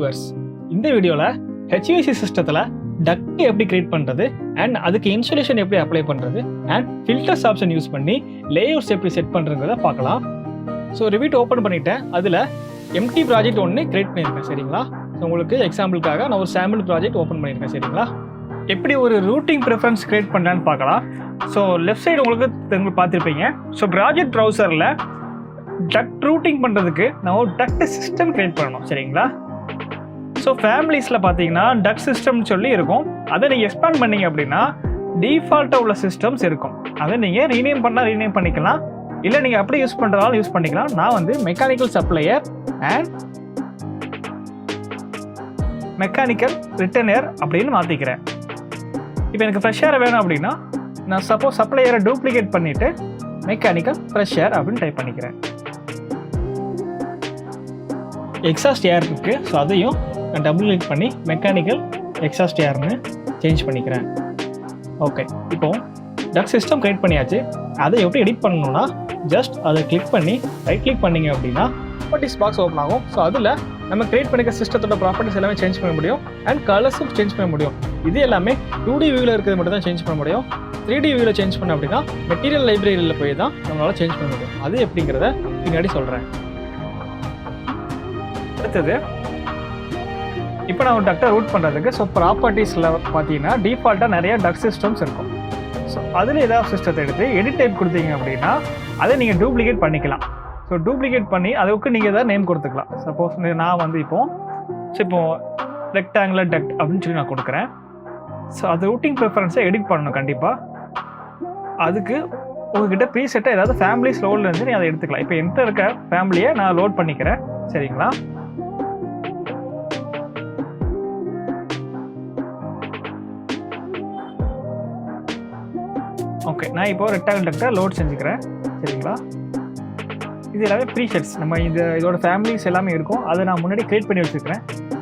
Viewers, இந்த வீடியோவில் HVAC சிஸ்டத்தில் டக்ட் எப்படி கிரியேட் பண்ணுறது அண்ட் அதுக்கு இன்சுலேஷன் எப்படி அப்ளை பண்ணுறது அண்ட் ஃபில்டர்ஸ் ஆப்ஷன் யூஸ் பண்ணி லேயர்ஸ் எப்படி செட் பண்ணுறதுங்கிறத பார்க்கலாம். ஸோ ரிவிட் ஓப்பன் பண்ணிவிட்டேன். அதில் எம்டி ப்ராஜெக்ட் ஒன்று கிரியேட் பண்ணியிருக்கேன். சரிங்களா? ஸோ உங்களுக்கு எக்ஸாம்பிளுக்காக நான் ஒரு சாம்பிள் ப்ராஜெக்ட் ஓப்பன் பண்ணியிருக்கேன். சரிங்களா? எப்படி ஒரு ரூட்டிங் ப்ரிஃபரன்ஸ் கிரியேட் பண்ணுறான்னு பார்க்கலாம். ஸோ லெஃப்ட் சைடு உங்களுக்கு பார்த்துருப்பீங்க. ஸோ ப்ராஜெக்ட் ப்ரௌசரில் டக்ட் ரூட்டிங் பண்ணுறதுக்கு நான் ஒரு டக்ட் சிஸ்டம் கிரியேட் பண்ணணும். சரிங்களா? ஸோ ஃபேமிலிஸில் பார்த்தீங்கன்னா டக்ட் சிஸ்டம்னு சொல்லி இருக்கும். அதை நீங்கள் எக்ஸ்பேண்ட் பண்ணிங்க அப்படின்னா டிஃபால்ட்டாக உள்ள சிஸ்டம்ஸ் இருக்கும். அதை நீங்கள் ரீநேம் பண்ணால் ரீநேம் பண்ணிக்கலாம், இல்லை நீங்கள் அப்படி யூஸ் பண்ணுறதாலும் யூஸ் பண்ணிக்கலாம். நான் வந்து மெக்கானிக்கல் சப்ளையர் அண்ட் மெக்கானிக்கல் ரிட்டர்னர் அப்படின்னு மாற்றிக்கிறேன். இப்போ எனக்கு ஃப்ரெஷ் ஏர் வேணும் அப்படின்னா நான் சப்போஸ் சப்ளையரை டூப்ளிகேட் பண்ணிவிட்டு மெக்கானிக்கல் ஃப்ரெஷ் ஏர் அப்படின்னு டைப் பண்ணிக்கிறேன். எக்ஸாஸ்ட் ஏர் இருக்குது, ஸோ அதையும் நான் டபுள் கிளிக் பண்ணி மெக்கானிக்கல் எக்ஸாஸ்ட் ஏர்னு சேஞ்ச் பண்ணிக்கிறேன். ஓகே, இப்போ டக்ட் சிஸ்டம் கிரியேட் பண்ணியாச்சு. அதை எப்படி எடிட் பண்ணணும்னா ஜஸ்ட் அதை கிளிக் பண்ணி ரைட் கிளிக் பண்ணிங்க அப்படின்னா ப்ராப்பர்ட்டிஸ் பாக்ஸ் ஓப்பன் ஆகும். ஸோ அதில் நம்ம கிரியேட் பண்ணிக்க சிஸ்டத்தோட ப்ராப்பர்ட்டிஸ் எல்லாமே சேஞ்ச் பண்ண முடியும் அண்ட் கலர்ஸும் சேஞ்ச் பண்ண முடியும். இது எல்லாமே 2D வியூவில் இருக்கிறது மட்டும் தான் சேஞ்ச் பண்ண முடியும். 3D வியூவில் சேஞ்ச் பண்ண அப்படின்னா மெட்டீரியல் லைப்ரரியில் போய் தான் நம்மளால் சேஞ்ச் பண்ண முடியும். அது எப்படிங்கிறத பின்னாடி சொல்கிறேன். அடுத்தது இப்போ நான் ஒரு டக்டை ரூட் பண்ணுறதுக்கு ஸோ ப்ராப்பர்ட்டிஸில் பார்த்தீங்கன்னா டிஃபால்ட்டாக நிறைய டக்ட் சிஸ்டம்ஸ் இருக்கும். ஸோ அதில் ஏதாவது சிஸ்டத்தை எடுத்து எடிட் டைப் கொடுத்தீங்க அப்படின்னா அதை நீங்கள் டூப்ளிகேட் பண்ணிக்கலாம். ஸோ டூப்ளிகேட் பண்ணி அதுக்கு நீங்கள் எதாவது நேம் கொடுத்துக்கலாம். சப்போஸ் நான் வந்து இப்போ ரெக்டாங்குலர் டக்ட் அப்படின்னு சொல்லி நான் கொடுக்குறேன். ஸோ அது ரூட்டிங் ப்ரிஃபரன்ஸை எடிட் பண்ணணும் கண்டிப்பாக. அதுக்கு உங்ககிட்ட ப்ரீசெட்டாக ஏதாவது ஃபேமிலிஸ் லோடில் இருந்து நீ அதை எடுத்துக்கலாம். இப்போ என்கிட்ட இருக்க ஃபேமிலியை நான் லோட் பண்ணிக்கிறேன். சரிங்களா? ஓகே, நான் இப்போ ரெக்டாங்கிள் டக்டை லோட் செஞ்சுக்கிறேன். சரிங்களா? இது எல்லாமே ப்ரீசெட்ஸ், நம்ம இதோட ஃபேமிலிஸ் எல்லாமே இருக்கும். அதை நான் முன்னாடி கிரியேட் பண்ணி வச்சுருக்கிறேன்.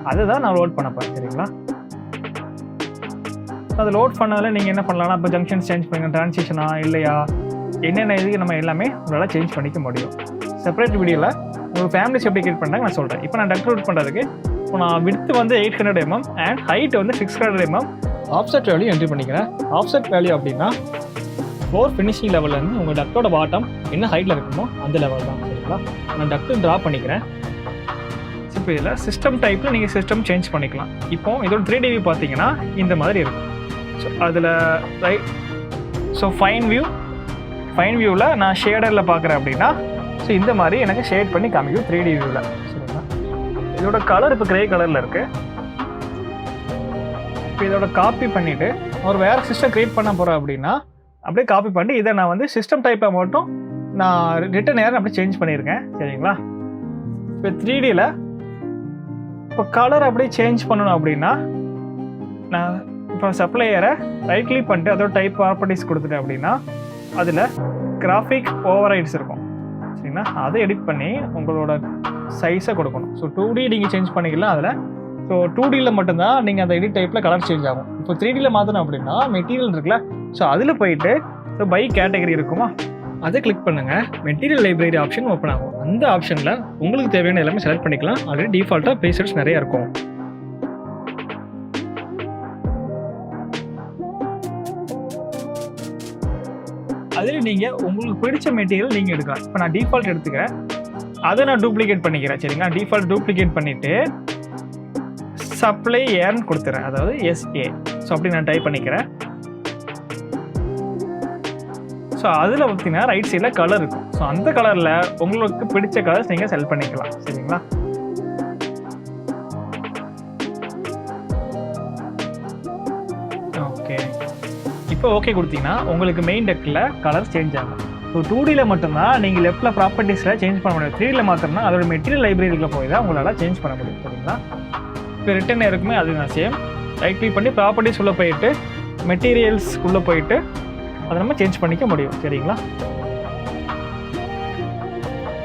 அதை தான் நான் லோட் பண்ண போகிறேன். சரிங்களா? அதை லோட் பண்ணதில் நீங்கள் என்ன பண்ணலாம்னா இப்போ ஜங்ஷன்ஸ் சேஞ்ச் பண்ணுங்க, ட்ரான்சிஷனா இல்லையா, என்னென்ன இதுக்கு நம்ம எல்லாமே உங்களால் சேஞ்ச் பண்ணிக்க முடியும். செப்பரேட் வீடியோவில் உங்களுக்கு ஃபேமிலிஸ் எப்படி கிரியேட் பண்ணுறாங்க நான் சொல்கிறேன். இப்போ நான் டக்ட் ரூட் பண்ணுறதுக்கு இப்போ நான் விட்த் வந்து 800 mm அண்ட் ஹைட் வந்து 600 mm ஆஃப்செட் வேல்யூ என்ட்ரி பண்ணிக்கிறேன். ஆஃப்செட் வேல்யூ அப்படின்னா ஃப்ளோர் ஃபினிஷிங் லெவல்லேருந்து உங்கள் டக்டோட பாட்டம் என்ன ஹைட்டில் இருக்குமோ அந்த லெவல் தான். சரிங்களா? நான் டக்ட்டு ட்ரா பண்ணிக்கிறேன். இப்போ இதில் சிஸ்டம் டைப்பில் நீங்கள் சிஸ்டம் சேஞ்ச் பண்ணிக்கலாம். இப்போ இதோட 3D வியூ பார்த்தீங்கன்னா இந்த மாதிரி இருக்கும். ஸோ அதில் ஸோ ஃபைன் வியூவில் நான் ஷேடரில் பார்க்குறேன் அப்படின்னா ஸோ இந்த மாதிரி எனக்கு ஷேட் பண்ணி காமிக்கும் 3D வியூவில். சரிங்களா? இதோட கலர் இப்போ கிரே கலரில் இருக்குது. இப்போ இதோட காப்பி பண்ணிவிட்டு ஒரு வேறு சிஸ்டம் க்ரியேட் பண்ண போகிறேன் அப்படின்னா அப்படியே காப்பி பண்ணி இதை நான் வந்து சிஸ்டம் டைப்பை மட்டும் நான் ரிட்டன் ஏர் அப்படியே சேஞ்ச் பண்ணியிருக்கேன். சரிங்களா? இப்போ 3Dயில் இப்போ கலர் அப்படியே சேஞ்ச் பண்ணணும் அப்படின்னா நான் இப்போ சப்ளையரை ரைட் கிளிக் பண்ணிட்டு அதோட டைப் ப்ராப்பர்ட்டிஸ் கொடுத்துட்டேன் அப்படின்னா அதில் கிராஃபிக் ஓவர்ரைட்ஸ் இருக்கும். சரிங்களா? அதை எடிட் பண்ணி உங்களோட சைஸை கொடுக்கணும். ஸோ 2D நீங்கள் சேஞ்ச் பண்ணிக்கலாம் அதில். ஸோ 2Dயில் மட்டும்தான் நீங்கள் அந்த எடிட் டைப்பில் கலர் சேஞ்ச் ஆகும். இப்போ 3Dயில் மாற்றணும் அப்படின்னா மெட்டீரியல் இருக்குல்ல, ஸோ அதில் போயிட்டு ஸோ பை கேட்டகரி இருக்குமா அதை கிளிக் பண்ணுங்கள். மெட்டீரியல் லைப்ரரி ஆப்ஷன் ஓப்பன் ஆகும். அந்த ஆப்ஷனில் உங்களுக்கு தேவையான எல்லாமே செலக்ட் பண்ணிக்கலாம். ஆல்ரெடி டிஃபால்ட்டாக ப்ரீசெட்ஸ் நிறையா இருக்கும். அதில் நீங்கள் உங்களுக்கு பிடிச்ச மெட்டீரியல் நீங்கள் எடுக்கலாம். இப்போ நான் டிஃபால்ட் எடுத்துக்கிறேன், அதை நான் டூப்ளிகேட் பண்ணிக்கிறேன். சரிங்களா? டிஃபால்ட் டூப்ளிகேட் பண்ணிவிட்டு சப்ளை ஏர்னு கொடுத்துறேன், அதாவது SA. ஸோ அப்படி நான் டைப் பண்ணிக்கிறேன். ஸோ அதில் பார்த்தீங்கன்னா ரைட் சைடில் கலர் இருக்கும். ஸோ அந்த கலரில் உங்களுக்கு பிடிச்ச கலர்ஸ் நீங்கள் செலக்ட் பண்ணிக்கலாம். சரிங்களா? ஓகே, இப்போ ஓகே கொடுத்தீங்கன்னா உங்களுக்கு மெயின் டெக்கில் கலர் சேஞ்ச் ஆகும். ஸோ 2Dயில் மட்டும்தான் நீங்கள் லெஃப்ட்டில் ப்ராப்பர்ட்டிஸில் சேஞ்ச் பண்ண முடியும். 3Dயில் மாத்திரம்னா அதோட மெட்டீரியல் லைப்ரரியில் போய் தான் உங்களால் சேஞ்ச் பண்ண முடியும். சரிங்களா? இப்போ ரிட்டன் இருக்குமே அது நான் சேம் ரைட் கிளிக் பண்ணி ப்ராப்பர்ட்டிஸ் உள்ளே போயிட்டு மெட்டீரியல்ஸ்க்குள்ளே போயிட்டு அதை நம்ம சேஞ்ச் பண்ணிக்க முடியும். சரிங்களா?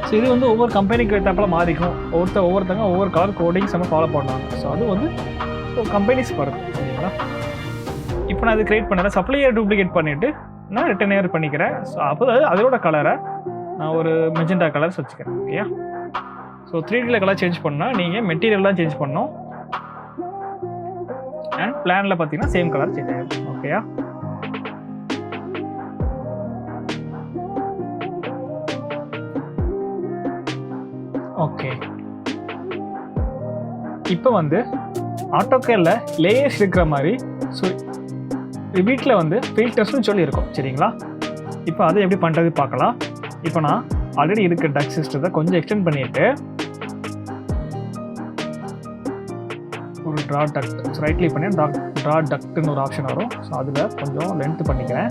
ஸோ இது வந்து ஒவ்வொரு கம்பெனிக்கு ஏற்றாப்பில் மாறிக்கும். ஒவ்வொருத்தங்க ஒவ்வொரு கலர் கோடிங்ஸ் நம்ம ஃபாலோ பண்ணுவாங்க. ஸோ அது வந்து கம்பெனிஸ் வருது. சரிங்களா? இப்போ நான் இது கிரியேட் பண்ணுறேன். சப்ளையர் டூப்ளிகேட் பண்ணிவிட்டு நான் ரிட்டன் ஏர் பண்ணிக்கிறேன். ஸோ அப்போ அதோட கலரை நான் ஒரு மெஜெண்டா கலர்ஸ் வச்சுக்கிறேன். ஓகேயா? ஸோ 3Dயில் கலர் சேஞ்ச் பண்ணால் நீங்கள் மெட்டீரியல் தான் சேஞ்ச் பண்ணணும். அண்ட் பிளானில் பார்த்தீங்கன்னா சேம் கலர் சேஞ்ச் ஆகிடும். ஓகேயா? ஓகே, இப்போ வந்து ஆட்டோகேடில் லேயர்ஸ் இருக்கிற மாதிரி ஸோ வீட்டில் வந்து ஃபில்டர்ஸ்னு சொல்லியிருக்கோம் சரிங்களா. இப்போ அதை எப்படி பண்ணுறது பார்க்கலாம். இப்போ நான் ஆல்ரெடி இருக்க டக் சிஸ்டத்தை கொஞ்சம் எக்ஸ்டெண்ட் பண்ணிட்டு ஒரு ட்ரா டக்ட் ரைட் கிளிக் பண்ணி ட்ரா டக்ட்னு ஒரு ஆப்ஷன் வரும். ஸோ அதில் கொஞ்சம் லென்த் பண்ணிக்கிறேன்.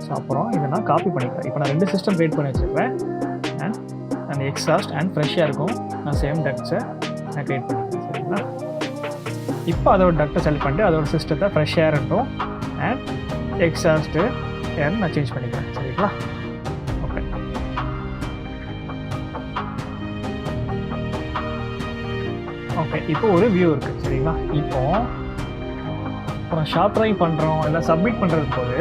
ஸோ அப்புறம் இதை நான் காப்பி பண்ணிக்கிறேன். இப்போ நான் 2 சிஸ்டம் கிரியேட் பண்ணி வச்சுருக்கேன். அண்ட் எக்ஸாஸ்ட் அண்ட் ஃப்ரெஷ்ஷாக இருக்கும். நான் சேம் டக்ட்ஸை நான் கிரியேட் பண்ணிக்கிறேன் சரிங்களா. இப்போ அதோட டக்டை செலக்ட் பண்ணிட்டு அதோட சிஸ்டத்தை ஃப்ரெஷ் ஏர் இருக்கும் அண்ட் எக்ஸாஸ்ட்டு ஏர் நான் சேஞ்ச் பண்ணிக்கிறேன் சரிங்களா. ஓகே, ஓகே, இப்போ ஒரு வியூ இருக்குது சரிங்களா. இப்போ நான் ஷார்ட் ட்ராயிங் பண்ணுறோம் இல்லை சப்மிட் பண்ணுறது போது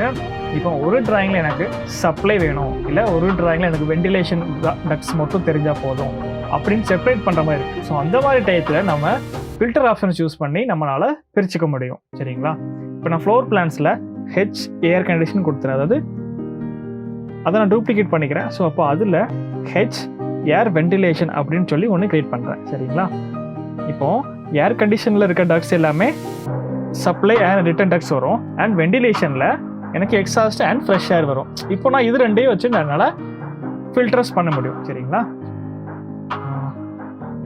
இப்போ ஒரு ட்ராயிங்கில் எனக்கு சப்ளை வேணும் இல்லை ஒரு ட்ராயிங்கில் எனக்கு வெண்டிலேஷன் டக்ஸ் மட்டும் தெரிஞ்சால் போதும் அப்படின்னு செப்பரேட் பண்ணுற மாதிரி இருக்குது. ஸோ அந்த மாதிரி டயத்தில் நம்ம ஃபில்டர் ஆப்ஷனை சூஸ் பண்ணி நம்மளால் பிரிச்சுக்க முடியும் சரிங்களா. இப்போ நான் ஃப்ளோர் பிளான்ஸில் ஹெச் ஏர் கண்டிஷன் கொடுத்துறேன். அதாவது அதை நான் டூப்ளிகேட் பண்ணிக்கிறேன். ஸோ அப்போ அதில் ஹெச் ஏர் வெண்டிலேஷன் அப்படின்னு சொல்லி ஒன்று க்ரியேட் பண்ணுறேன் சரிங்களா. இப்போது ஏர் கண்டிஷனில் இருக்க டக்ஸ் எல்லாமே சப்ளை அண்ட் ரிட்டர்ன் டக்ஸ் வரும் அண்ட் வெண்டிலேஷனில் எனக்கு எக்ஸாஸ்ட் அண்ட் ஃப்ரெஷ் ஏர் வரும். இப்போ நான் இது ரெண்டையும் வச்சு என்னால் ஃபில்டர்ஸ் பண்ண முடியும் சரிங்களா.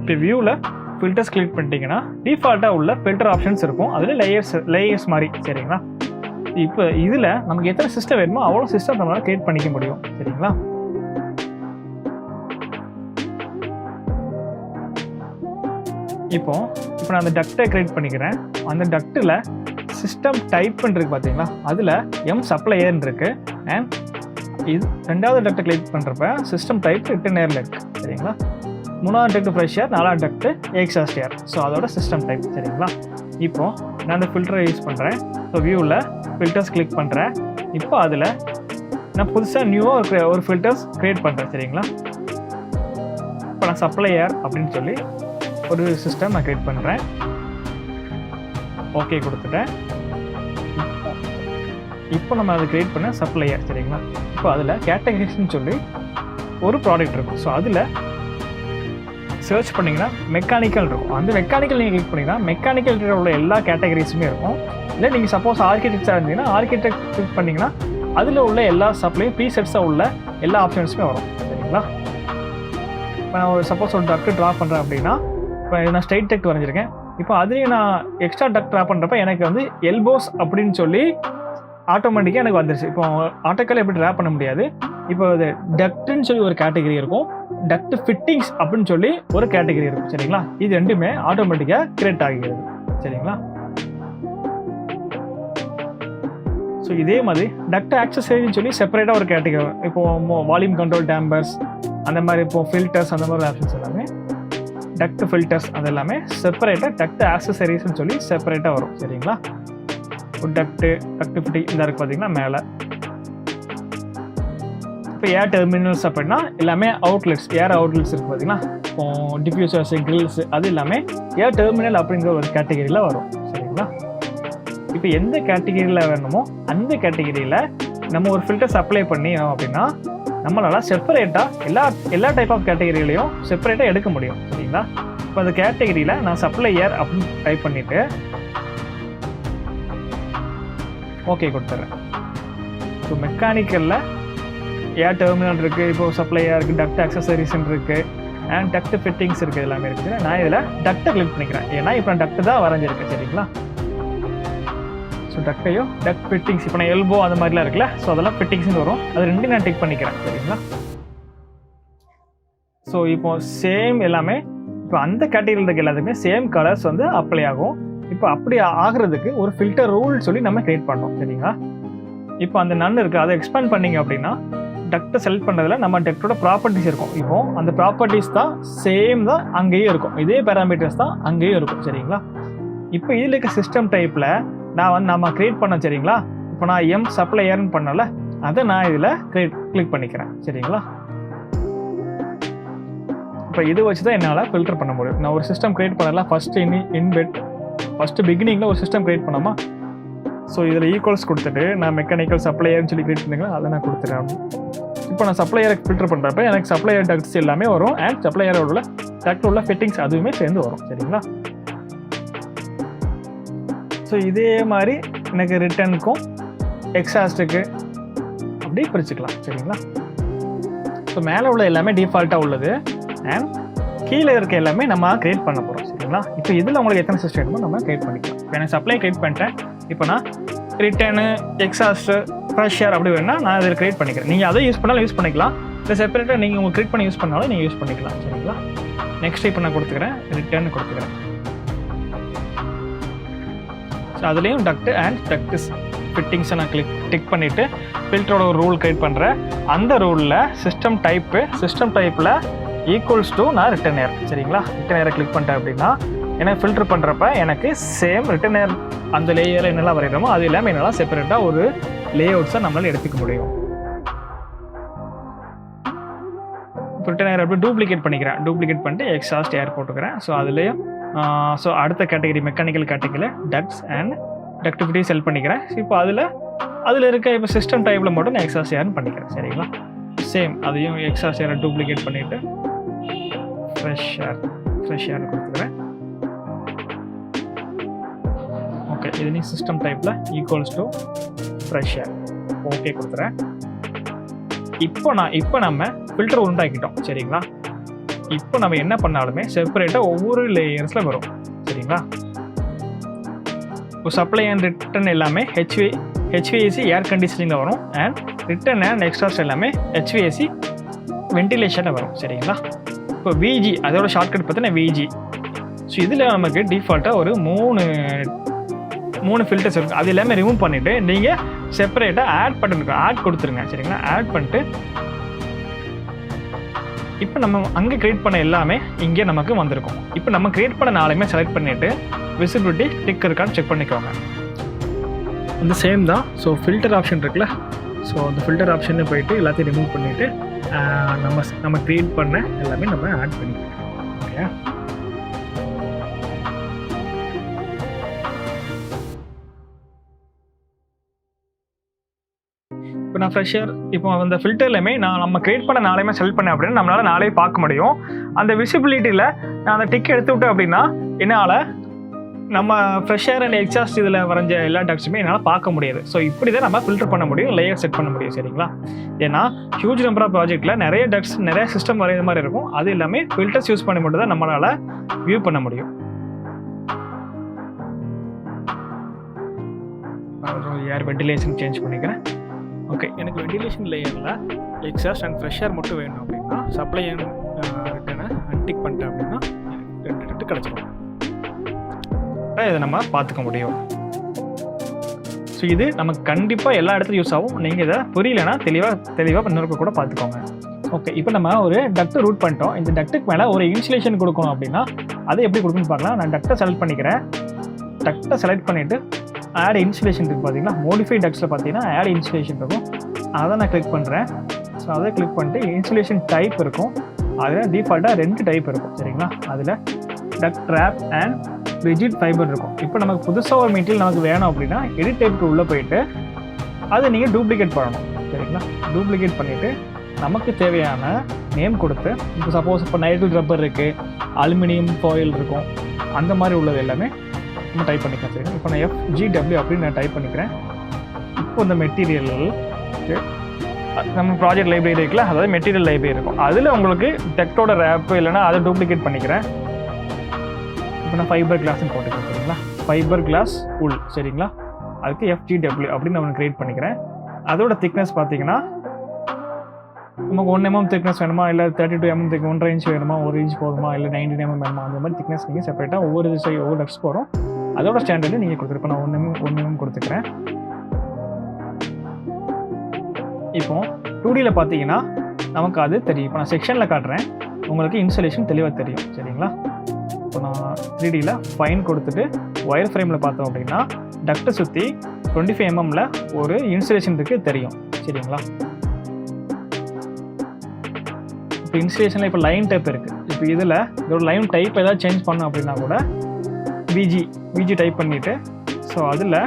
இப்போ வியூவில் ஃபில்டர்ஸ் கிளிக் பண்ணிட்டீங்கன்னா டிஃபால்ட்டாக உள்ள ஃபில்டர் ஆப்ஷன்ஸ் இருக்கும். அதில் லேயர்ஸ் மாதிரி சரிங்களா. இப்போ இதில் நமக்கு எத்தனை சிஸ்டம் வேணுமோ அவ்வளோ சிஸ்டம் நம்மளால் கிரியேட் பண்ணிக்க முடியும் சரிங்களா. இப்போ நான் அந்த டக்டை கிரியேட் பண்ணிக்கிறேன். அந்த டக்டில் சிஸ்டம் டைப்னு இருக்குது பார்த்தீங்களா, அதில் எம் சப்ளையர்னு இருக்குது அண்ட் இது 2வது டக்டை கிளிக் பண்ணுறப்ப சிஸ்டம் டைப் ரிட்டன் ஏரில் இருக்குது சரிங்களா. 3வது டக்ட் ஃப்ரெஷ் ஏர், 4வது டக்ட் எக்ஸாஸ்ட் ஏர். ஸோ அதோட சிஸ்டம் டைப் சரிங்களா. இப்போது நான் அந்த ஃபில்டரை யூஸ் பண்ணுறேன். ஸோ வியூவில் ஃபில்டர்ஸ் கிளிக் பண்ணுறேன். இப்போ அதில் நான் புதுசாக நியூவாக ஒரு ஃபில்டர்ஸ் க்ரியேட் பண்ணுறேன் சரிங்களா. இப்போ நான் சப்ளை ஏர் அப்படின்னு சொல்லி ஒரு சிஸ்டம் நான் க்ரியேட் பண்ணுறேன். ஓகே கொடுத்துட்டேன். இப்போ நம்ம அதை க்ரியேட் பண்ண சப்ளை ஏர் சரிங்களா. இப்போ அதில் கேட்டகரிஸ்ன்னு சொல்லி ஒரு ப்ராடக்ட் இருக்கும். ஸோ அதில் சர்ச் பண்ணிங்கன்னா மெக்கானிக்கல் இருக்கும். அந்த மெக்கானிக்கல் நீங்கள் கிளிக் பண்ணிங்கன்னா மெக்கானிக்கல் உள்ள எல்லா கேட்டகரிஸுமே இருக்கும். இல்லை நீங்கள் சப்போஸ் ஆர்கிடெக்டாக இருந்தீங்கன்னா ஆர்கிடெக்ட் கிளிக் பண்ணிங்கன்னா அதில் உள்ள எல்லா சப்ளையும் ப்ரீசெட்ஸாக உள்ள எல்லா ஆப்ஷன்ஸுமே வரும் சரிங்களா. இப்போ நான் ஒரு சப்போஸ் ஒரு டக்ட் ட்ரா பண்ணுறேன் அப்படின்னா இப்போ நான் ஸ்ட்ரைட் டக்ட் வரைஞ்சிருக்கேன். இப்போ அதுலேயும் நான் எக்ஸ்ட்ரா டக்ட் ட்ரா பண்ணுறப்ப எனக்கு வந்து எல்போஸ் அப்படின்னு சொல்லி ஆட்டோமேட்டிக்காக எனக்கு வந்துருச்சு. இப்போ ஆட்டோக்கால் எப்படி ட்ரா பண்ண முடியாது. இப்போ இது டக்ட்னு சொல்லி ஒரு கேட்டகரி இருக்கும், டக்ட் ஃபிட்டிங்ஸ் அப்படின்னு சொல்லி ஒரு கேட்டகரி இருக்கும் சரிங்களா. இது ரெண்டுமே ஆட்டோமேட்டிக்காக கிரியேட் ஆகிக்கிறது சரிங்களா. ஸோ இதே மாதிரி டக்ட் ஆக்சசரின்னு சொல்லி செப்பரேட்டாக ஒரு கேட்டகரி வரும். இப்போது வால்யூம் கண்ட்ரோல் டேம்பர்ஸ் அந்த மாதிரி இப்போது ஃபில்டர்ஸ் அந்த மாதிரி ஆப்ஷன்ஸ் எல்லாமே டக்ட் ஃபில்டர்ஸ் அது எல்லாமே செப்பரேட்டாக டக்ட் ஆக்சசரிஸ்ன்னு சொல்லி செப்பரேட்டாக வரும் சரிங்களா. இப்போ டக்ட் ஃபிட்டிங் இதாக இருக்குது பார்த்தீங்கன்னா மேலே. இப்போ ஏர் டெர்மினல்ஸ் அப்படின்னா எல்லாமே அவுட்லெட்ஸ் ஏர் அவுட்லெட்ஸ் இருக்குது பார்த்தீங்கன்னா. இப்போ டிஃப்யூசர்ஸ் கிரில்ஸ் அது எல்லாமே ஏர் டெர்மினல் அப்படிங்கிற ஒரு கேட்டகரியில் வரும் சரிங்களா. இப்போ எந்த கேட்டகரியில் வேணுமோ அந்த கேட்டகரியில் நம்ம ஒரு ஃபில்டர்ஸ் அப்ளை பண்ணினோம் அப்படின்னா நம்மளால் செப்பரேட்டாக எல்லா டைப் ஆஃப் கேட்டகரியிலையும் செப்பரேட்டாக எடுக்க முடியும் சரிங்களா. இப்போ அந்த கேட்டகரியில் நான் சப்ளை ஏர் அப்படின்னு டைப் பண்ணிவிட்டு ஓகே கொடுத்துட்றேன். ஸோ மெக்கானிக்கலில் ஏர் டெர்மினல் இருக்குது, இப்போது சப்ளை ஏர் இருக்குது, டக்ட் ஆக்சசரிஸ்ன்னு இருக்குது அண்ட் டக்ட் ஃபிட்டிங்ஸ் இருக்குது எல்லாமே இருக்குது. நான் இதில் டக்டை கிளிக் பண்ணிக்கிறேன். ஏன்னா இப்போ நான் டக்ட் தான் வரைஞ்சிருக்கேன் சரிங்களா. ஸோ டக்டையும் டக்ட் ஃபிட்டிங்ஸ் இப்போ நான் எல்போ அந்த மாதிரிலாம் இருக்குல்ல, ஸோ அதெல்லாம் ஃபிட்டிங்ஸ்னு வரும். அது ரெண்டு நான் டிக் பண்ணிக்கிறேன் சரிங்களா. ஸோ இப்போ சேம் எல்லாமே இப்போ அந்த கேட்டகரியில் இருக்க எல்லாத்துக்குமே சேம் கலர்ஸ் வந்து அப்ளை ஆகும். இப்போ அப்படி ஆகிறதுக்கு ஒரு ஃபில்டர் ரூல் சொல்லி நம்ம கிரியேட் பண்ணோம் சரிங்களா. இப்போ அந்த நன் இருக்குது, அதை எக்ஸ்பேண்ட் பண்ணிங்க அப்படின்னா டக்டை செலக்ட் பண்ணுறதுல நம்ம டக்டோட ப்ராப்பர்ட்டிஸ் இருக்கும். இப்போ அந்த ப்ராப்பர்ட்டிஸ் தான் சேம் தான் அங்கேயும் இருக்கும், இதே பேராமீட்டர்ஸ் தான் அங்கேயும் இருக்கும் சரிங்களா. இப்போ இதில் இருக்க சிஸ்டம் டைப்பில் நம்ம கிரியேட் பண்ண சரிங்களா. இப்போ நான் எம் சப்ளை ஏர்னு பண்ணல, அதை நான் இதில் கிளிக் பண்ணிக்கிறேன் சரிங்களா. இப்போ இது வச்சு தான் என்னால் ஃபில்டர் பண்ண முடியும். நான் ஒரு சிஸ்டம் கிரியேட் பண்ணல, ஃபஸ்ட்டு இன்வெட் ஃபஸ்ட்டு பிகினிங்கில் ஒரு சிஸ்டம் க்ரியேட் பண்ணோமா. ஸோ இதில் ஈக்குவல்ஸ் கொடுத்துட்டு நான் மெக்கானிக்கல் சப்ளையர்னு சொல்லி க்ரியேட் பண்ணிங்களா, அதை நான் கொடுத்துறேன். இப்போ நான் சப்ளையரை ஃபில்டர் பண்ணுறப்ப எனக்கு சப்ளையர் டக்ட்ஸ் எல்லாமே வரும் அண்ட் சப்ளையரோட டக்ட் உள்ள ஃபிட்டிங்ஸ் அதுவுமே சேர்ந்து வரும். சரிங்களா. ஸோ இதே மாதிரி எனக்கு ரிட்டர்னுக்கும் எக்ஸாஸ்ட்டுக்கு அப்படி பிரிச்சுக்கலாம். சரிங்களா. ஸோ மேலே உள்ள எல்லாமே டிஃபால்ட்டாக உள்ளது அண்ட் கீழே இருக்க எல்லாமே நம்ம க்ரியேட் பண்ண போகிறோம். சரிங்களா. இப்போ இதில் உங்களுக்கு எத்தனை சிஸ்டம் வேணுமோ நம்ம க்ரியேட் பண்ணிக்கலாம். இப்போ எனக்கு சப்ளை க்ரியேட் பண்ணிட்டேன். இப்போ நான் ரிட்டர்னு எக்ஸாஸ்ட்டு ஃப்ரெஷர் அப்படி வேணுன்னா நான் இதில் க்ரியேட் பண்ணிக்கிறேன். நீங்கள் அதை யூஸ் பண்ணாலும் யூஸ் பண்ணிக்கலாம், இல்லை செப்பரேட்டாக நீங்கள் உங்களுக்கு க்ரியேட் பண்ணி யூஸ் பண்ணாலும் நீங்கள் யூஸ் பண்ணிக்கலாம். சரிங்களா. நெக்ஸ்ட் இப்போ நான் கொடுத்துக்கிறேன், ரிட்டர்ன் கொடுத்துக்கிறேன். ஸோ அதுலேயும் டக்ட் அண்ட் டக்ட் ஃபிட்டிங்ஸை நான் டிக் பண்ணிவிட்டு ஃபில்டரோட ஒரு ரூல் க்ரியேட் பண்ணுறேன். அந்த ரூலில் சிஸ்டம் டைப்பில் ஈக்குவல்ஸ் டு நான் ரிட்டர்ன் ஏர். சரிங்களா. ரிட்டர்ன் ஏரை கிளிக் பண்ணிட்டேன் அப்படின்னா எனக்கு ஃபில்டர் பண்ணுறப்ப எனக்கு சேம் ரிட்டர்ன் ஏர் அந்த லேயரில் என்னெல்லாம் வரைகிறோமோ அது இல்லாமல் என்னெல்லாம் செப்பரேட்டாக ஒரு லேஅவுட்ஸை நம்மளால் எடுத்துக்க முடியும். ரிட்டர்ன் ஏர் அப்படி டூப்ளிகேட் பண்ணிட்டு எக்ஸாஸ்ட் ஏர் போட்டுக்கிறேன். ஸோ அதுலேயும் ஸோ அடுத்த கேட்டகரி மெக்கானிக்கல் கேட்டகரியில் டக்ட்ஸ் அண்ட் டக்டிவிட்டி செல் பண்ணிக்கிறேன். இப்போ அதில் இருக்க இப்போ சிஸ்டம் டைப்பில் மட்டும் நான் எக்ஸாஸ்ட் ஏர்னு பண்ணிக்கிறேன். சரிங்களா. சேம் அதையும் எக்ஸாஸ்ட் ஏரை டூப்ளிகேட் பண்ணிவிட்டு ஃப்ரெஷ் ஏர் கொடுத்துக்கிறேன். ஓகே, இது நீ சிஸ்டம் டைப்பில் equals to fresh air okay கொடுத்துறேன். இப்போ நம்ம ஃபில்டர் உண்டாக்கிட்டோம். சரிங்களா. இப்போ நம்ம என்ன பண்ணாலுமே செப்பரேட்டாக ஒவ்வொரு லேயர்ஸில் வரும். சரிங்களா. இப்போ சப்ளை அண்ட் ரிட்டர்ன் எல்லாமே ஹெச்விஏசி ஏர் கண்டிஷனிங்கில் வரும் அண்ட் ரிட்டர்ன் அண்ட் எக்ஸ்ட்ராஸ் எல்லாமே ஹெச்விஏசி வென்டிலேஷனில் வரும். சரிங்களா. இப்போ விஜி அதோட ஷார்ட்கட் பார்த்தீங்கன்னா விஜி. ஸோ இதில் நமக்கு டிஃபால்ட்டாக ஒரு மூணு ஃபில்டர்ஸ் இருக்கும். அது எல்லாமே ரிமூவ் பண்ணிவிட்டு நீங்கள் செப்பரேட்டாக ஆட் பட்டன் ஆட் கொடுத்துருங்க. சரிங்களா. ஆட் பண்ணிட்டு இப்போ நம்ம அங்கே க்ரியேட் பண்ண எல்லாமே இங்கே நமக்கு வந்திருக்கும். இப்போ நம்ம க்ரியேட் பண்ண நாளையுமே செலக்ட் பண்ணிவிட்டு விசிபிலிட்டி டிக் இருக்கான்னு செக் பண்ணிக்கோங்க. இந்த சேம் தான். ஸோ ஃபில்டர் ஆப்ஷன் இருக்குல்ல, ஸோ அந்த ஃபில்டர் ஆப்ஷனில் போயிட்டு எல்லாத்தையும் ரிமூவ் பண்ணிவிட்டு நம்ம க்ரியேட் பண்ண எல்லாமே நம்ம ஆட் பண்ணிக்கலாம். ஓகே. இப்போ நான் ஃப்ரெஷர் இப்போ அந்த ஃபில்டர்லையுமே நம்ம க்ரியேட் பண்ண நாளையுமே செலக்ட் பண்ணேன் அப்படின்னா நம்மளால் நாளே பார்க்க முடியும். அந்த விசிபிலிட்டியில் நான் அந்த டிக் எடுத்து விட்டேன் அப்படின்னா என்னால் நம்ம ஃப்ரெஷர் அண்ட் எக்ஸாஸ்ட் இதில் வரைஞ்ச எல்லா டக்ஸுமே என்னால் பார்க்க முடியாது. ஸோ இப்படி தான் நம்ம ஃபில்டர் பண்ண முடியும், லேயர் செட் பண்ண முடியும். சரிங்களா. ஏன்னா ஹியூஜ் நம்பர் ஆஃப் ப்ராஜெக்ட்டில் நிறைய டக்ஸ் நிறைய சிஸ்டம் வரைகிற மாதிரி இருக்கும். அது எல்லாமே ஃபில்டர்ஸ் யூஸ் பண்ணி மட்டும் தான் நம்மளால் வியூ பண்ண முடியும். ஏர் வென்டிலேஷன் சேஞ்ச் பண்ணிக்கிறேன். ஓகே, எனக்கு வென்டிலேஷன் லேயரில் எக்ஸாஸ்ட் அண்ட் ஃப்ரெஷர் மட்டும் வேணும் அப்படின்னா சப்ளை அண்ட் ரிட்டர்னை அன்டிக் பண்ணிட்டேன் அப்படின்னா எனக்கு 2 கிடச்சிடும். இதை நம்ம பார்த்துக்க முடியும். ஸோ இது நமக்கு கண்டிப்பாக எல்லா இடத்துலையும் யூஸ் ஆகும். நீங்கள் இதை புரியலைன்னா தெளிவாக இன்னொரு கூட பார்த்துக்கோங்க. ஓகே, இப்போ நம்ம ஒரு டக்ட் ரூட் பண்ணிட்டோம். இந்த டக்ட்டுக்கு மேலே ஒரு இன்சுலேஷன் கொடுக்கணும் அப்படின்னா அதை எப்படி கொடுக்கணும்னு பார்க்கலாம். நான் டக்ட்டை செலக்ட் பண்ணிக்கிறேன். டக்ட்டை செலக்ட் பண்ணிவிட்டு ஆட் இன்சுலேஷன் இருக்குது பார்த்தீங்கன்னா, மோடிஃபை டக்ஸில் பார்த்தீங்கன்னா ஆட் இன்சுலேஷன் இருக்கும். அதை நான் கிளிக் பண்ணுறேன். ஸோ அதை கிளிக் பண்ணிட்டு இன்சுலேஷன் டைப் இருக்கும். அதில் டிஃபால்ட்டாக 2 டைப் இருக்கும். சரிங்களா. அதில் duct wrap and rigid fibre இருக்கும். இப்போ நமக்கு புதுசாக ஒரு மெட்டீரியல் நமக்கு வேணும் அப்படின்னா எடிட் டைப்புக்கு உள்ளே போயிட்டு அதை நீங்கள் டூப்ளிகேட் பண்ணணும். சரிங்களா. டூப்ளிகேட் பண்ணிவிட்டு நமக்கு தேவையான நேம் கொடுத்து, இப்போ சப்போஸ் இப்போ நைட்ரில் ரப்பர் இருக்குது, அலுமினியம் ஃபாயில் இருக்கும், அந்த மாதிரி உள்ளது எல்லாமே நம்ம டைப் பண்ணிக்கலாம். சரி, இப்போ நான் FGW அப்படின்னு நான் டைப் பண்ணிக்கிறேன். இப்போ இந்த மெட்டீரியல் நம்ம ப்ராஜெக்ட் லைப்ரரி இருக்குல்ல, அதாவது மெட்டீரியல் லைப்ரரி இருக்கும். அதில் உங்களுக்கு டெக்டோட ரேப்பு இல்லைனா அதை டூப்ளிகேட் பண்ணிக்கிறேன். இப்போ நான் ஃபைபர் கிளாஸ்ன்னு போட்டுக்கிறேன். சரிங்களா. ஃபைபர் கிளாஸ் உள். சரிங்களா. அதுக்கு FGW அப்படின்னு நான் க்ரியேட் பண்ணிக்கிறேன். அதோட திக்னஸ் பார்த்தீங்கன்னா நமக்கு 1 mm திக்னஸ் வேணுமா, இல்லை 32 mm திக் 1.5 inch வேணுமா, 1 inch போதுமா, இல்லை 19 mm வேணுமா, அந்த மாதிரி திக்னஸ் நீங்கள் செப்பரேட்டாக ஒவ்வொரு டக்ஸ் போகிறோம். அதோட ஸ்டாண்டர்டு நீங்கள் கொடுத்துருப்போம். நான் 1 mm கொடுத்துக்கிறேன். இப்போ 2Dயில் பார்த்தீங்கன்னா நமக்கு அது தெரியும். இப்போ நான் செக்ஷனில் காட்டுறேன், உங்களுக்கு இன்சுலேஷன் தெளிவாக தெரியும். சரிங்களா. இப்போ நான் 3Dயில் ஃபைன் கொடுத்துட்டு ஒயர் ஃப்ரேமில் பார்த்தோம் அப்படின்னா டக்ட்டை சுற்றி 25 mmல ஒரு இன்சுலேஷன் இருக்குது தெரியும். சரிங்களா. இப்போ இன்சுலேஷனில் இப்போ லைன் டைப் இருக்குது. இப்போ இதோட லைன் டைப் ஏதாவது சேஞ்ச் பண்ணோம் அப்படின்னா கூட விஜி டைப் பண்ணிவிட்டு ஸோ அதில்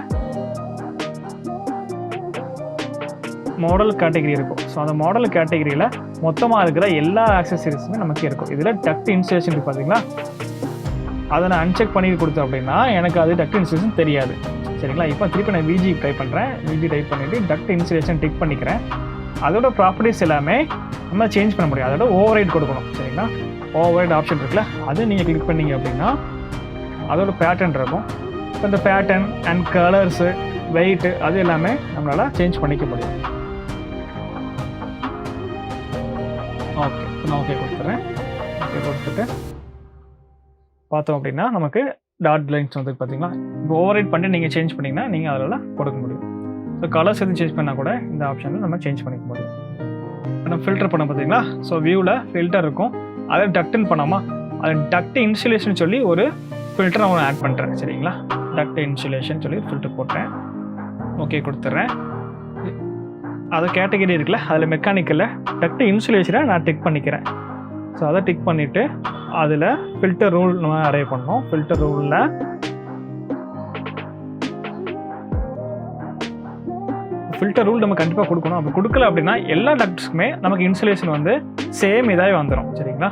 மாடல் கேட்டகரி இருக்கும். ஸோ அந்த மாடல் கேட்டகரியில் மொத்தமாக இருக்கிற எல்லா ஆக்சசரிஸுமே நமக்கு இருக்கும். இதில் டக்ட் இன்ஸ்டலேஷன் இருக்குது பார்த்தீங்களா, அதை நான் அன்செக் பண்ணி கொடுத்தேன் அப்படின்னா எனக்கு அது டக்ட் இன்ஸ்டலேஷன் தெரியாது. சரிங்களா, இப்போ திருப்பி நான் விஜி டைப் பண்ணுறேன். விஜி டைப் பண்ணிவிட்டு டக்ட் இன்ஸ்டலேஷன் டிக் பண்ணிக்கிறேன். அதோட ப்ராப்பர்ட்டிஸ் எல்லாமே நம்ம சேஞ்ச் பண்ண முடியும். அதோட ஓவர் ரைட் கொடுக்கணும். சரிங்களா, ஓவர் ரைட் ஆப்ஷன் இருக்குல்ல, அது நீங்கள் கிளிக் பண்ணிங்க அப்படின்னா அதோட பேட்டர்ன் இருக்கும். இப்போ இந்த பேட்டர்ன் அண்ட் கலர்ஸு வெயிட்டு அது எல்லாமே நம்மளால் சேஞ்ச் பண்ணிக்க முடியும். ஓகே, நான் ஓகே கொடுத்துட்றேன். ஓகே கொடுத்துட்டு பார்த்தோம் அப்படின்னா நமக்கு டாட் லைன்ஸ் வந்து பார்த்தீங்களா, இப்போ ஓவர் ரைட் பண்ணிட்டு நீங்கள் சேஞ்ச் பண்ணிங்கன்னா நீங்கள் அதில் கொடுக்க முடியும். ஸோ கலர்ஸ் எதுவும் சேஞ்ச் பண்ணால் கூட இந்த ஆப்ஷனில் நம்ம சேஞ்ச் பண்ணிக்க முடியும். நம்ம ஃபில்டர் பண்ண பார்த்தீங்களா, ஸோ வியூவில் ஃபில்டர் இருக்கும். அதை டக்ட்னு பண்ணாமல் அது டக்ட் இன்சுலேஷன் சொல்லி ஒரு ஃபில்டர் நான் ஆட் பண்ணுறேன். சரிங்களா, டக்ட் இன்சுலேஷன் சொல்லி ஃபில்டர் போட்டேன். ஓகே கொடுத்துட்றேன். அது கேட்டகரி இருக்குல்ல, அதில் மெக்கானிக்கலில் டக்ட் இன்சுலேஷனை நான் டிக் பண்ணிக்கிறேன். ஸோ அதை டிக் பண்ணிவிட்டு அதில் ஃபில்டர் ரூல் நம்ம அரே பண்ணோம். ஃபில்டர் ரூலில் ஃபில்டர் ரூல் நம்ம கண்டிப்பாக கொடுக்கணும். அப்படி கொடுக்கல அப்படின்னா எல்லா டக்ட்ஸ்க்குமே நமக்கு இன்சுலேஷன் வந்து சேம் இதாகவே வந்துடும். சரிங்களா,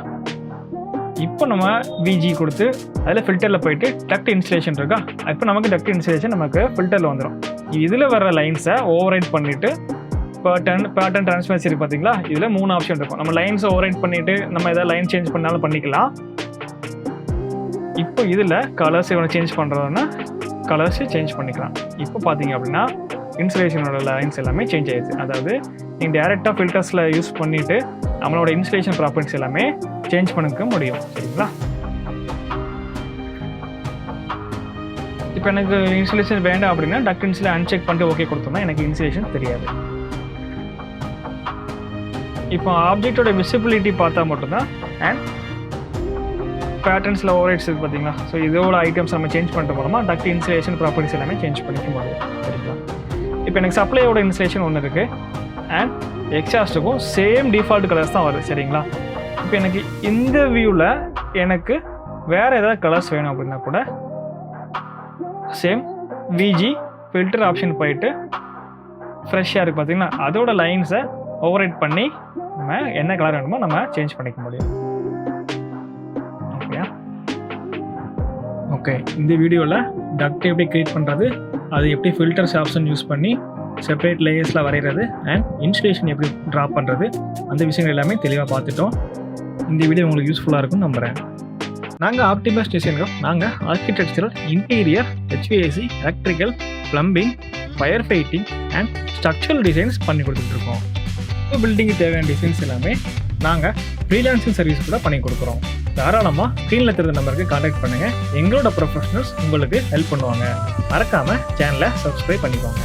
இப்போ நம்ம விஜி கொடுத்து அதில் ஃபில்டரில் போயிட்டு டக்ட் இன்சுலேஷன் இருக்கா, இப்போ நமக்கு டக்ட் இன்சுலேஷன் நமக்கு ஃபில்டரில் வந்துடும். இதில் வர லைன்ஸை ஓவர் ரைட் பண்ணிவிட்டு பேட்டர்ன் டிரான்ஸ்பரன்சி இருக்குது பார்த்தீங்களா, இதில் 3 ஆப்ஷன் இருக்கும். நம்ம லைன்ஸை ஓவர் ரைட் பண்ணிவிட்டு நம்ம எதாவது லைன் சேஞ்ச் பண்ணாலும் பண்ணிக்கலாம். இப்போ இதில் கலர்ஸ் இவனை சேஞ்ச் பண்ணுறதுன்னா கலர்ஸை சேஞ்ச் பண்ணிக்கலாம். இப்போ பார்த்தீங்க அப்படின்னா இன்சுலேஷனோட லைன்ஸ் எல்லாமே சேஞ்ச் ஆயிடுச்சு. அதாவது நீங்கள் டேரெக்டாக ஃபில்டர்ஸில் யூஸ் பண்ணிவிட்டு நம்மளோட இன்சுலேஷன் ப்ராப்பர்ட்டிஸ் எல்லாமே சேஞ்ச் பண்ணிக்க முடியும். சரிங்களா, இப்போ எனக்கு இன்சுலேஷன் வேண்டாம் அப்படின்னா டக்ட் இன்சுலேஷன் அன்செக் பண்ணிட்டு ஓகே கொடுத்தோம்னா எனக்கு இன்சுலேஷன் தெரியாது. இப்போ ஆப்ஜெக்டோட விசிபிலிட்டி பார்த்தா மட்டும்தான் அண்ட் பேட்டர்ன்ஸில் ஓவர் ரைட்ஸ் இருக்குது பார்த்தீங்களா, ஸோ இதோட ஐட்டம்ஸ் நம்ம சேஞ்ச் பண்ணிட்டு போனோமா டக்ட் இன்சுலேஷன் ப்ராப்பர்ட்டிஸ் எல்லாமே சேஞ்ச் பண்ணிக்க முடியும். சரிங்களா, இப்போ எனக்கு சப்ளையோட இன்சுலேஷன் ஒன்று இருக்குது அண்ட் எக்ஸாஸ்ட்டுக்கும் சேம் டிஃபால்ட் கலர்ஸ் தான் வருது. சரிங்களா, இப்போ எனக்கு இந்த வியூவில் எனக்கு வேறு ஏதாவது கலர்ஸ் வேணும் அப்படின்னா கூட சேம் விஜி ஃபில்டர் ஆப்ஷன் போயிட்டு ஃப்ரெஷ்ஷாக இருக்குது பார்த்தீங்களா, அதோட லைன்ஸை ஓவர் ரைட் பண்ணி நம்ம என்ன கலர் வேணுமோ நம்ம சேஞ்ச் பண்ணிக்க முடியும். ஓகே ஓகே இந்த வீடியோவில் டக்ட் எப்படி க்ரியேட் பண்ணுறது, அது எப்படி ஃபில்டர்ஸ் ஆப்ஷன் யூஸ் பண்ணி செப்பரேட் லேயர்ஸில் வரைகிறது அண்ட் இன்சுலேஷன் எப்படி ட்ரா பண்ணுறது, அந்த விஷயங்கள் எல்லாமே தெளிவாக பார்த்துட்டோம். இந்த வீடியோ உங்களுக்கு யூஸ்ஃபுல்லாக இருக்கும்னு நம்புகிறேன். நாங்கள் ஆப்டிமஸ் டிசைன் நாங்கள் architectural, interior, HVAC, electrical, plumbing, fire fighting and structural designs பண்ணி கொடுத்துட்ருக்கோம். பில்டிங்கு தேவையான டிசைன்ஸ் எல்லாமே நாங்கள் ஃப்ரீலான்சிங் சர்வீஸ் கூட பண்ணி கொடுக்குறோம். தாராளமாக ஸ்க்ரீனில் தெரிந்த நம்பருக்கு கான்டாக்ட் பண்ணுங்கள். எங்களோட ப்ரொஃபஷனல்ஸ் உங்களுக்கு ஹெல்ப் பண்ணுவாங்க. மறக்காமல் சேனலை சப்ஸ்கிரைப் பண்ணிக்கோங்க.